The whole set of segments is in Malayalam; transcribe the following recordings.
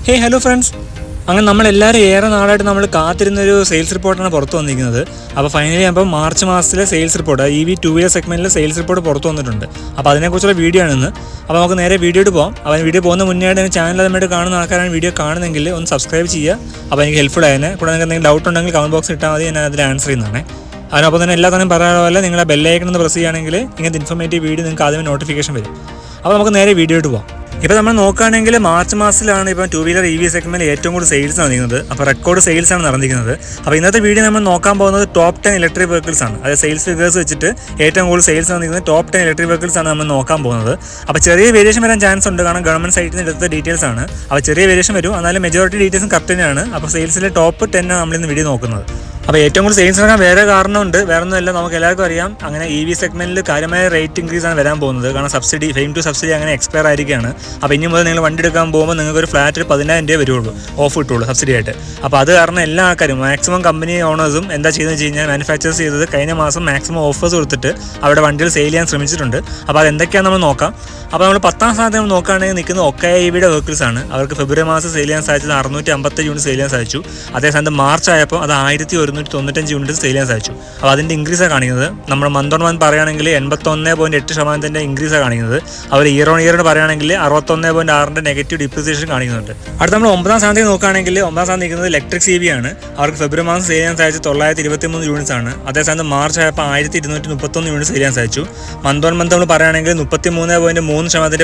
ഹേ ഹലോ ഫ്രണ്ട്സ്, അങ്ങനെ നമ്മളെല്ലാവരും ഏറെ നാളായിട്ട് നമ്മൾ കാത്തിരുന്നൊരു സെയിൽസ് റിപ്പോർട്ടാണ് പുറത്ത് വന്നിരിക്കുന്നത്. അപ്പോൾ ഫൈനലി അപ്പോൾ മാർച്ച് മാസത്തിലെ സെയിൽസ് റിപ്പോർട്ട് EV 2 വീലർ സെഗ്മെൻറ്റിലെ സെയിൽസ് റിപ്പോർട്ട് പുറത്ത് വന്നിട്ടുണ്ട്. അപ്പോൾ അതിനെക്കുറിച്ചുള്ള വീഡിയോ ആണിന്ന്. അപ്പോൾ നമുക്ക് നേരെ വീഡിയോയിട്ട് പോകാം. അപ്പോൾ വീഡിയോ പോകുന്ന മുന്നേയായിട്ട് ചാനൽ അതുമായിട്ട് കാണുന്ന ആൾക്കാരാണ് വീഡിയോ കാണുന്നെങ്കിൽ ഒന്ന് സബ്സ്ക്രൈബ് ചെയ്യുക. അപ്പോൾ എനിക്ക് ഹെൽപ്ഫുൾ ആയതിനെ കൂടെ നിങ്ങൾക്ക് എന്തെങ്കിലും ഡൗട്ട് ഉണ്ടെങ്കിൽ കമൻറ്റ് ബോക്സ് ഇട്ടാൽ മതി, ഞാൻ അതിൽ ആൻസർ ചെയ്യുന്നതാണ്. അതിനൊപ്പം തന്നെ എല്ലാ തന്നെ പറയാനുള്ള പോലെ നിങ്ങളെ ബെല്ലൈക്കൺ ഒന്ന് പ്രസ് ചെയ്യുകയാണെങ്കിൽ ഇങ്ങനത്തെ ഇൻഫോർമേറ്റീവ് വീഡിയോ നിങ്ങൾക്ക് ആദ്യമേ നോട്ടിഫിക്കേഷൻ വരും. അപ്പോൾ നമുക്ക് നേരെ വീഡിയോയിട്ട് പോകാം. ഇപ്പോൾ നമ്മൾ നോക്കുകയാണെങ്കിൽ മാർച്ച് മാസത്തിലാണ് ഇപ്പോൾ 2 വീലർ EV സെഗ്മെൻറ്റിൽ ഏറ്റവും കൂടുതൽ സെയിൽസ് നടന്നിരിക്കുന്നത്. അപ്പോൾ റെക്കോർഡ് സെയിൽസ് ആണ് നടന്നിരിക്കുന്നത്. അപ്പോൾ ഇന്നത്തെ വീഡിയോ നമ്മൾ നോക്കാൻ പോകുന്നത് ടോപ്പ് 10 ഇലക്ട്രിക് വെഹിക്കിൾസ് ആണ്. അതായത് സെയിൽസ് ഫിഗേഴ്സ് വെച്ചിട്ട് ഏറ്റവും കൂടുതൽ സെയിൽസ് നടന്നിരിക്കുന്നത് ടോപ്പ് 10 ഇലക്ട്രിക് വെഹിക്കിൾസ് ആണ് നമ്മൾ നോക്കാൻ പോകുന്നത്. അപ്പോൾ ചെറിയ വേരിയേഷൻ വരാൻ ചാൻസ് ഉണ്ട്, കാരണം ഗവൺമെൻറ് സൈറ്റിൽ നിന്ന് എടുത്ത ഡീറ്റെയിൽസ് ആണ്. അപ്പോൾ ചെറിയ വേരിയേഷൻ വരും, എന്നാലും മെജോറിറ്റി ഡീറ്റെയിൽസും കറക്റ്റ് തന്നെയാണ്. അപ്പോൾ സെയിൽസിലെ ടോപ്പ് 10 ആണ് നമ്മളിന്ന് വീഡിയോ നോക്കുന്നത്. അപ്പോൾ ഏറ്റവും കൂടുതൽ സെയിൽസ് നടക്കാൻ വേറെ കാരണമുണ്ട്, വേറെ ഒന്നുമല്ല, നമുക്ക് എല്ലാവർക്കും അറിയാം. അങ്ങനെ EV സെഗ്മെൻറ്റിൽ കാര്യമായ റേറ്റ് ഇൻക്രീസ് ആണ് വരാൻ പോകുന്നത്. കാരണം സബ്സിഡി ഫെയിം ടു സബ്സിഡി അങ്ങനെ എക്സ്പയർ ആയിരിക്കുകയാണ്. അപ്പോൾ ഇനി മുതൽ നിങ്ങൾ വണ്ടി എടുക്കാൻ പോകുമ്പോൾ നിങ്ങൾക്ക് ഒരു ഫ്ലാറ്റ് 10,000 രൂപ വരുള്ളൂ, ഓഫ് കിട്ടുള്ളൂ സബ്സിഡി ആയിട്ട്. അപ്പോൾ അത് കാരണം എല്ലാ ആൾക്കാരും മാക്സിമം കമ്പനി ഓണേഴ്സും എന്താ ചെയ്തെന്ന് വെച്ച് കഴിഞ്ഞാൽ മാനുഫാക്ചേഴ്സ് ചെയ്തത് കഴിഞ്ഞ മാസം മാക്സിമം ഓഫേഴ്സ് കൊടുത്തിട്ട് അവിടെ വണ്ടികൾ സെയിൽ ചെയ്യാൻ ശ്രമിച്ചിട്ടുണ്ട്. അപ്പോൾ അത് എന്തൊക്കെയാണെന്ന് നമ്മൾ നോക്കാം. അപ്പോൾ നമ്മൾ 10ാം സ്ഥാനത്ത് നമ്മൾ നോക്കുകയാണെങ്കിൽ നിൽക്കുന്ന ഒക്കായ EVയുടെ വെഹിക്കിൾസ് ആണ്. അവർക്ക് ഫെബ്രുവരി മാസം സെയിൽ ചെയ്യാൻ സാധിച്ചത് 655 യൂണിറ്റ് സെയിൽ ചെയ്യാൻ സാധിച്ചു. അതേസമയത്ത് മാർച്ച് ആയപ്പോൾ അത് 1195 യൂണിറ്റ് സെയിൽ ചെയ്യാൻ സാധിച്ചു. അപ്പോൾ അതിൻ്റെ ഇൻക്രീസാണ് കാണിക്കുന്നത്. നമ്മൾ മന്ത് ഓൺ മന്ത് പറയുകയാണെങ്കിൽ 81.8% ഇൻക്രീസാണ് കാണിക്കുന്നത്. അവർ ഇയർ ഓൺ ഇയർ പറയുകയാണെങ്കിൽ 61.6 നെഗറ്റീവ് ഡിപ്രിസിയേഷൻ കാണിക്കുന്നുണ്ട്. അടുത്ത നമ്മൾ 9ാം സ്ഥാനത്തേക്ക് നോക്കുകയാണെങ്കിൽ 9ാം സ്ഥാനത്ത് നിൽക്കുന്നത് ഇലക്ട്രിക് EV ആണ്. അവർക്ക് ഫെബ്രുവരി മാസം സെയിൽ ചെയ്യാൻ സാധിച്ചത് 923 യൂണിറ്റ്സ് ആണ്. അതേസമയത്ത് മാർച്ച് ആയപ്പോൾ 1231 യൂണിറ്റ് സെയിൽ ചെയ്യാൻ സാധിച്ചു. മന്ത് ഓൺ മന്ത് നമ്മൾ പറയുകയാണെങ്കിൽ 33.3%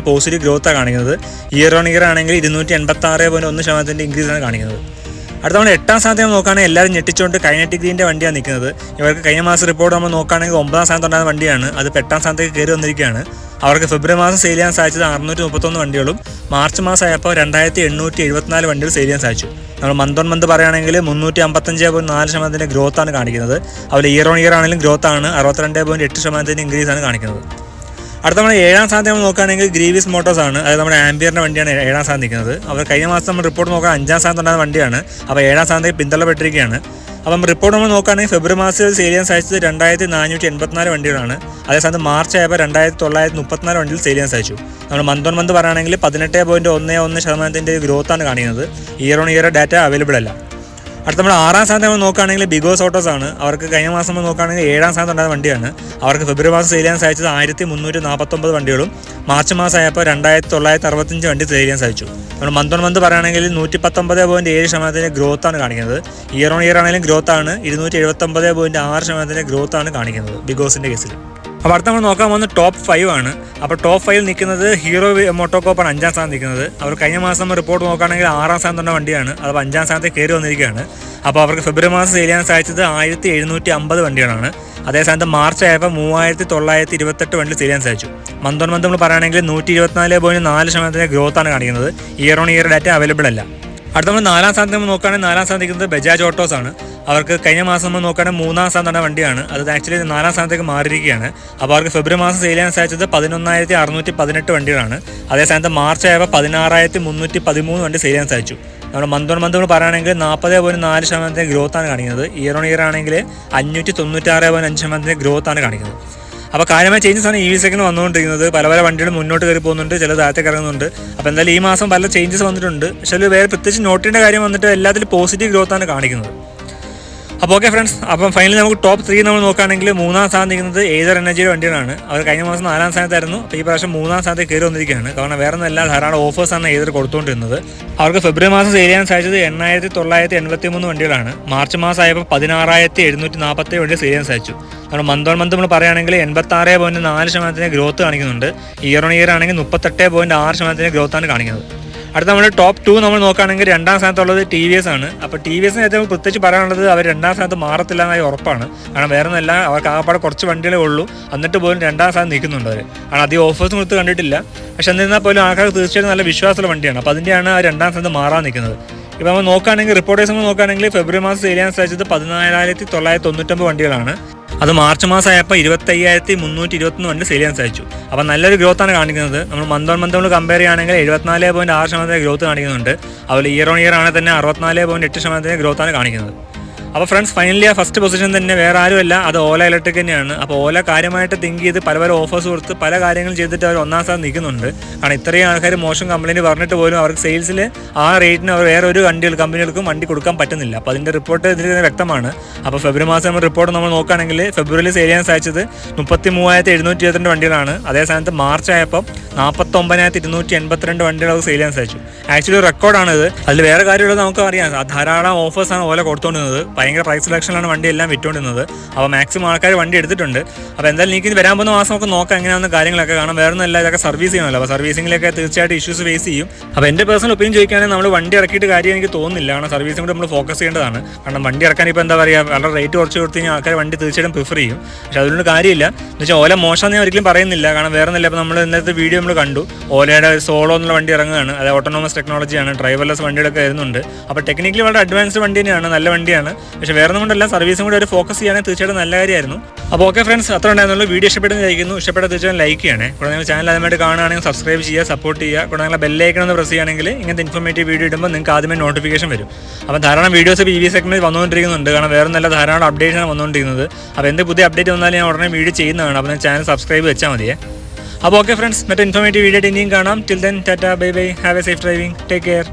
പോസിറ്റീവ് ഗ്രോത്താണ് കാണിക്കുന്നത്. ഇയർ ഓൺ ഇയർ ആണെങ്കിൽ 286.1% ഇൻക്രീസാണ് കാണിക്കുന്നത്. അടുത്ത നമ്മൾ 8ാം സ്ഥാനത്ത് നോക്കുകയാണെങ്കിൽ എല്ലാവരും ഞെട്ടിച്ചുകൊണ്ട് കൈനറ്റിക് ഗ്രീൻ്റെ വണ്ടിയാണ് നിൽക്കുന്നത്. ഇവർക്ക് കഴിഞ്ഞ മാസം റിപ്പോർട്ട് നമ്മൾ നോക്കുകയാണെങ്കിൽ 9ാം സ്ഥാനത്തുണ്ടാകുന്ന വണ്ടിയാണ്. അത് 8ാം സ്ഥാനത്തേക്ക് കയറി വന്നിരിക്കുകയാണ്. അവർക്ക് ഫെബ്രുവരി മാസം സെയിൽ ചെയ്യാൻ സാധിച്ചത് 631 വണ്ടികളും മാർച്ച് മാസം ആയപ്പോൾ 2874 വണ്ടികൾ സെയിൽ ചെയ്യാൻ സാധിച്ചു. നമ്മൾ മന്ത് ഓൺ മന്ത് പറയുകയാണെങ്കിൽ 355.4% ഗ്രോത്താണ് കാണിക്കുന്നത്. അതുപോലെ ഇയർ ഓൺ ഇയർ ആണെങ്കിലും ഗ്രോത്താണ് 62.8% ഇൻക്രീസാണ് കാണിക്കുന്നത്. അടുത്ത നമ്മൾ 7ാം സ്ഥാനത്ത് നമ്മൾ നോക്കുകയാണെങ്കിൽ ഗ്രീവിസ് മോട്ടോഴ്സ് ആണ്. അതായത് നമ്മുടെ ആംബിയറിൻ്റെ വണ്ടിയാണ് 7ാം സ്ഥാനത്ത് നിൽക്കുന്നത്. അവർ കഴിഞ്ഞ മാസം നമ്മൾ റിപ്പോർട്ട് നോക്കാൻ 5ാം സ്ഥാനത്തുണ്ടാകുന്ന വണ്ടിയാണ്. അപ്പോൾ 7ാം സ്ഥാനത്തേക്ക് പിന്തള്ളപ്പെട്ടിരിക്കുകയാണ്. അപ്പം റിപ്പോർട്ട് നമ്മൾ നോക്കുകയാണെങ്കിൽ ഫെബ്രുവരി മാസത്തിൽ സെയിൽ ചെയ്യാൻ സാധിച്ചത് 2484 വണ്ടികളാണ്. അതേസമയത്ത് മാർച്ച് ആയപ്പോൾ 2934 വണ്ടികൾ സെയിൽ ചെയ്യാൻ സാധിച്ചു. നമ്മൾ മന്ത് ഓൺ മന്ത് പറയുകയാണെങ്കിൽ 18.11% ഗ്രോത്താണ് കാണിക്കുന്നത്. Year on year data available അല്ല. അടുത്ത നമ്മൾ 6ാം സ്ഥാനത്ത് നമ്മൾ നോക്കുകയാണെങ്കിൽ ബിഗോസ് ഓട്ടോസ് ആണ്. അവർക്ക് കഴിഞ്ഞ മാസം നമ്മൾ നോക്കുകയാണെങ്കിൽ 7ാം സ്ഥാനത്തുണ്ടായ വണ്ടിയാണ്. അവർക്ക് ഫെബ്രുവരി മാസം സെയിൽ ചെയ്യാൻ സാധിച്ചത് 1349 വണ്ടികളും മാർച്ച് മാസം ആയപ്പോൾ 2965 വണ്ടി സെയിൽ ചെയ്യാൻ സാധിച്ചു. നമ്മൾ മന്ത് ഓൺ മന്ത് പറയുകയാണെങ്കിൽ 119.7% ഗ്രോത്താണ് കാണിക്കുന്നത്. ഇയർ ഓൺ ഇയർ ആണെങ്കിലും ഗ്രോത്താണ് 279.6% ഗ്രോത്താണ് കാണിക്കുന്നത് ബിഗോസിൻ്റെ കേസിൽ. അപ്പോൾ അടുത്ത നമ്മൾ നോക്കാൻ പോകുന്നത് ടോപ്പ് 5 ആണ്. അപ്പോൾ ടോപ്പ് 5 നിൽക്കുന്നത് ഹീറോ മോട്ടോകോപ്പാണ് 5ാം സ്ഥാനം നിൽക്കുന്നത്. അവർ കഴിഞ്ഞ മാസം റിപ്പോർട്ട് നോക്കുകയാണെങ്കിൽ 6ാം സ്ഥാനത്തുള്ള വണ്ടിയാണ്. അത് 5ാം സ്ഥാനത്തേക്ക് കയറി വന്നിരിക്കുകയാണ്. അപ്പോൾ അവർക്ക് ഫെബ്രുവരി മാസം സെയിൽ ചെയ്യാൻ സാധിച്ചത് 1750 വണ്ടികളാണ്. അതേസമയത്ത് മാർച്ച് ആയപ്പോൾ 3928 വണ്ടി സെയിൽ ചെയ്യാൻ സാധിച്ചു. മന്ത് ഓൺ മന്ത് നമ്മൾ പറയുകയാണെങ്കിൽ 124.4% ഗ്രോത്താണ് കാണിക്കുന്നത്. Year on year data available അല്ല. അടുത്ത നമ്മൾ 4ാം സ്ഥാനത്ത് നമ്മൾ നോക്കുകയാണെങ്കിൽ 4ാം സ്ഥാനത്ത് നിൽക്കുന്നത് ബജാജ് ഓട്ടോസ് ആണ്. അവർക്ക് കഴിഞ്ഞ മാസം നമ്മൾ നോക്കുകയാണെങ്കിൽ 3ാം സ്ഥാനത്താണ് വണ്ടിയാണ്. അത് ആക്ച്വലി 4ാം സ്ഥാനത്തേക്ക് മാറിയിരിക്കുകയാണ്. അപ്പോൾ അവർക്ക് ഫെബ്രുവരി മാസം സെയിൽ ചെയ്യാൻ സാധിച്ചത് 11,618 വണ്ടികളാണ്. അതേസമയത്ത് മാർച്ച് ആയപ്പോൾ 16,313 വണ്ടി സെയിൽ ചെയ്യാൻ സാധിച്ചു. നമ്മുടെ മന്ത് ഓൺ മന്ത് നമ്മൾ പറയുകയാണെങ്കിൽ 40.4% ഗ്രോത്താണ് കാണിക്കുന്നത്. ഇയർ ഓൺ ഇയർ ആണെങ്കിൽ 596.5% ഗ്രോത്താണ് കാണിക്കുന്നത്. അപ്പോൾ കാര്യമായ ചേഞ്ചസ് ആണ് EV സെഗ്മെൻറ്റ് വന്നുകൊണ്ടിരിക്കുന്നത്. പല വണ്ടികളും മുന്നോട്ട് കയറി പോകുന്നുണ്ട്, ചില താഴത്തേക്ക് ഇറങ്ങുന്നുണ്ട്. അപ്പോൾ എന്തായാലും ഈ മാസം പല ചേഞ്ചസ് വന്നിട്ടുണ്ട്. പക്ഷേ വേറെ പ്രത്യേകിച്ച് നോട്ട് ചെയ്യേണ്ട കാര്യം വന്നിട്ട് എല്ലാത്തിലും പോസിറ്റീവ് ഗ്രോത്താണ് കാണിക്കുന്നത്. അപ്പോൾ ഓക്കെ ഫ്രണ്ട്സ്, അപ്പം ഫൈനലി നമുക്ക് ടോപ്പ് 3 നമ്മൾ നോക്കുകയാണെങ്കിൽ 3ാം സ്ഥാനം നിൽക്കുന്നത് ഏതർ എനർജിയുടെ വണ്ടികളാണ്. അവർ കഴിഞ്ഞ മാസം 4ാം സ്ഥാനത്തായിരുന്നു. അപ്പോൾ ഈ പ്രാവശ്യം 3ാം സ്ഥാനത്തേക്ക് കയറി വന്നിരിക്കുകയാണ്. കാരണം വേറെ ഒന്നല്ല, ധാരാളം ഓഫേഴ്സാണ് ഏതർ കൊടുത്തുകൊണ്ടിരുന്നത്. അവർക്ക് ഫെബ്രുവരി മാസം സെയിൽ ചെയ്യാൻ സാധിച്ചത് 8983 വണ്ടികളാണ്. മാർച്ച് മാസം ആയപ്പോൾ 16,747 വണ്ടി സെയിൽ ചെയ്യാൻ സാധിച്ചു. നമ്മൾ മന്ത് ഓൺ മന്ത് നമ്മൾ പറയുകയാണെങ്കിൽ 86.4% ഗ്രോത്ത് കാണിക്കുന്നുണ്ട്. ഇയർ ഓൺ ഇയർ ആണെങ്കിൽ 38.6% ഗ്രോത്താണ് കാണിക്കുന്നത്. അടുത്ത നമ്മൾ ടോപ്പ് 2 നമ്മൾ നോക്കുകയാണെങ്കിൽ 2ാം സ്ഥാനത്തുള്ളത് TVS ആണ്. അപ്പോൾ TVSന് ഏറ്റവും പ്രത്യേകിച്ച് പറയാനുള്ളത് അവർ 2ാം സ്ഥാനത്ത് മാറത്തില്ല എന്നായി ഉറപ്പാണ്. കാരണം വേറെ ഒന്നല്ല, അവർക്ക് ആകപ്പാടെ കുറച്ച് വണ്ടികളേ ഉള്ളൂ. എന്നിട്ട് പോലും 2ാം സ്ഥാനം നിൽക്കുന്നുണ്ട് അവർ. കാരണം അധികം ഓഫേഴ്സും കൊടുത്ത് കണ്ടിട്ടില്ല. പക്ഷെ എന്നിരുന്നാൽ പോലും ആൾക്കാർക്ക് തീർച്ചയായിട്ടും നല്ല വിശ്വാസമുള്ള വണ്ടിയാണ്. അപ്പോൾ അതിൻ്റെയാണ് ആ 2ാം സ്ഥാനത്ത് മാറാൻ നിൽക്കുന്നത്. ഇപ്പോൾ നമ്മൾ നോക്കുകയാണെങ്കിൽ റിപ്പോർട്ടേഴ്സ് നമ്മൾ നോക്കുകയാണെങ്കിൽ ഫെബ്രുവരി മാസം സെയിൽ ചെയ്യാൻ സാധിച്ചത് 14,999 വണ്ടികളാണ്. അത് മാർച്ച് മാസം ആയപ്പോൾ 25,321 വണ്ടി സെയിൽ ചെയ്യാൻ സാധിച്ചു. അപ്പോൾ നല്ലൊരു ഗ്രോത്താണ് കാണിക്കുന്നത്. നമ്മൾ മന്ത് ഓൺ മന്ത് നമ്മൾ കമ്പയർ ചെയ്യുകയാണെങ്കിൽ 74.6% ഗ്രോത്ത് കാണിക്കുന്നുണ്ട്. അതുപോലെ ഇയർ ഓൺ ഇയർ ആണെങ്കിൽ തന്നെ 64.8% ഗ്രോത്താണ് കാണിക്കുന്നത്. അപ്പോൾ ഫ്രണ്ട്സ് ഫൈനലി ആ ഫസ്റ്റ് പൊസിഷൻ തന്നെ വേറെ ആരുമല്ല, അത് ഓല ഇലക്ട്രിക് തന്നെയാണ്. അപ്പോൾ ഓല കാര്യമായിട്ട് തിങ്ക് ചെയ്ത് പല ഓഫേഴ്സ് കൊടുത്ത് പല കാര്യങ്ങളും ചെയ്തിട്ട് അവർ ഒന്നാം സ്ഥാനം നിൽക്കുന്നുണ്ട്. കാരണം ഇത്രയും ആൾക്കാർ മോശം കംപ്ലയിൻറ്റ് പറഞ്ഞിട്ട് പോലും അവർക്ക് സെയിൽസിൽ ആ റേറ്റിന് അവർ വേറെ ഒരു കമ്പനികൾക്കും വണ്ടി കൊടുക്കാൻ പറ്റുന്നില്ല. അപ്പോൾ അതിൻ്റെ റിപ്പോർട്ട് ഇതിൽ വ്യക്തമാണ്. അപ്പോൾ ഫെബ്രുവരി മാസം നമ്മൾ റിപ്പോർട്ട് നമ്മൾ നോക്കുകയാണെങ്കിൽ ഫെബ്രുവരിയിൽ സെയിൽ ചെയ്യാൻ സാധിച്ചത് 33,722 വണ്ടികളാണ്. അതേ സ്ഥാനത്ത് മാർച്ച് ആയപ്പോൾ 49,282 വണ്ടികൾ അവർക്ക് സെയിൽ ചെയ്യാൻ സാധിച്ചു. ആക്ച്വലി ഒരു റെക്കോർഡാണിത്. അതിൽ വേറെ കാര്യമുള്ളത് നമുക്ക് അറിയാം, ധാരാളം ഓഫേഴ്സാണ് ഓല കൊടുത്തുകൊണ്ടിരുന്നത്. ഭയങ്കര പ്രൈസ് സെലക്ഷനിലാണ് വണ്ടി എല്ലാം വിറ്റുകൊണ്ടിരുന്നത്. അപ്പോൾ മാക്സിമം ആൾക്കാർ വണ്ടി എടുത്തിട്ടുണ്ട്. അപ്പോൾ എന്തായാലും എനിക്ക് ഇത് വരാൻ പോകുന്ന മാസം നമുക്ക് നോക്കാം എങ്ങനെയാണെന്ന് കാര്യങ്ങളൊക്കെ. കാരണം വേറെ ഒന്നല്ല, ഇതൊക്കെ സർവീസ് ചെയ്യണമല്ലോ. അപ്പോൾ സർവീസിങ്ങിലൊക്കെ തീർച്ചയായിട്ടും ഇഷ്യൂസ് ഫേസ് ചെയ്യും. അപ്പോൾ എൻ്റെ പേഴ്സണൽ ഒപ്പീനിയൻ ചോദിക്കുകയാണെങ്കിൽ നമ്മൾ വണ്ടി ഇറക്കിയിട്ട് കാര്യം എനിക്ക് തോന്നുന്നില്ല. കാരണം സർവീസും കൂടി നമ്മൾ ഫോക്കസ് ചെയ്യേണ്ടതാണ്. കാരണം വണ്ടി ഇറക്കാൻ ഇപ്പോൾ എന്താ പറയുക, വളരെ റേറ്റ് കുറച്ച് കൊടുത്ത് കഴിഞ്ഞാൽ ആൾക്കാർ വണ്ടി തീർച്ചയായിട്ടും പ്രിഫർ ചെയ്യും. പക്ഷേ അതുകൊണ്ട് കാര്യമില്ല. എന്ന് വെച്ചാൽ ഓല മോശം ഞാൻ ഒരിക്കലും പറയുന്നില്ല. കാരണം വേറെ ഒന്നല്ല, ഇപ്പോൾ നമ്മൾ ഇന്നത്തെ വീഡിയോ നമ്മൾ കണ്ടു, ഓലയുടെ സോളോ എന്നുള്ള വണ്ടി ഇറങ്ങുകയാണ്. അത് ഓട്ടോണോമസ് ടെക്നോളജിയാണ്, ഡ്രൈവർലെസ് വണ്ടികളൊക്കെ വരുന്നുണ്ട്. അപ്പോൾ ടെക്നിക്കലി വളരെ അഡ്വാൻസ്ഡ് വണ്ടി തന്നെയാണ്, നല്ല വണ്ടിയാണ്. പക്ഷേ വേറെ കൊണ്ടല്ല, സർവീസും കൂടി ഒരു ഫോക്കസ് ചെയ്യുകയാണെങ്കിൽ തീർച്ചയായിട്ടും നല്ല കാര്യമായിരുന്നു. അപ്പോൾ ഓക്കെ ഫ്രണ്ട്സ്, അത്ര ഉണ്ടായിരുന്നുള്ളൂ. വീഡിയോ ഇഷ്ടപ്പെട്ടെന്ന് കഴിക്കുന്നു. ഇഷ്ടപ്പെട്ട തീർച്ചയായും ലൈക്ക് ചെയ്യണേ. കൂടെ നിങ്ങൾ ചാനൽ ആദ്യമായിട്ട് കാണുകയാണെങ്കിൽ സബ്സ്ക്രൈബ് ചെയ്യുക, സപ്പോർട്ട് ചെയ്യുക. കൂടെ നിങ്ങൾ ബെല്ലൈക്കൺ ഒന്ന് പ്രസ് ചെയ്യുകയാണെങ്കിൽ ഇങ്ങനത്തെ ഇൻഫോർമേറ്റീവ് വീഡിയോ ഇടുമ്പോൾ നിങ്ങൾക്ക് ആദ്യമേ നോട്ടിഫിക്കേഷൻ വരും. അപ്പോൾ ധാരാളം വീഡിയോസ് ഇപ്പോൾ EV സെഗ്മെൻറ്റിൽ വന്നുകൊണ്ടിരിക്കുന്നുണ്ട്. കാരണം വേറെ നല്ല ധാരാളം അപ്ഡേഷനാണ് വന്നുകൊണ്ടിരിക്കുന്നത്. അപ്പോൾ എന്ത് പുതിയ അപ്ഡേറ്റ് വന്നാലും ഞാൻ ഉടനെ വീഡിയോ ചെയ്യുന്നതാണ്. അപ്പോൾ ചാനൽ സബ്സ്ക്രൈബ് വെച്ചാൽ മതിയേ. അപ്പോൾ ഓക്കെ ഫ്രണ്ട്സ്, മറ്റേ ഇൻഫോർമേറ്റീവ് വീഡിയോ ഇനിയും കാണാം. Till then Tata, bye bye, have A safe driving, take care.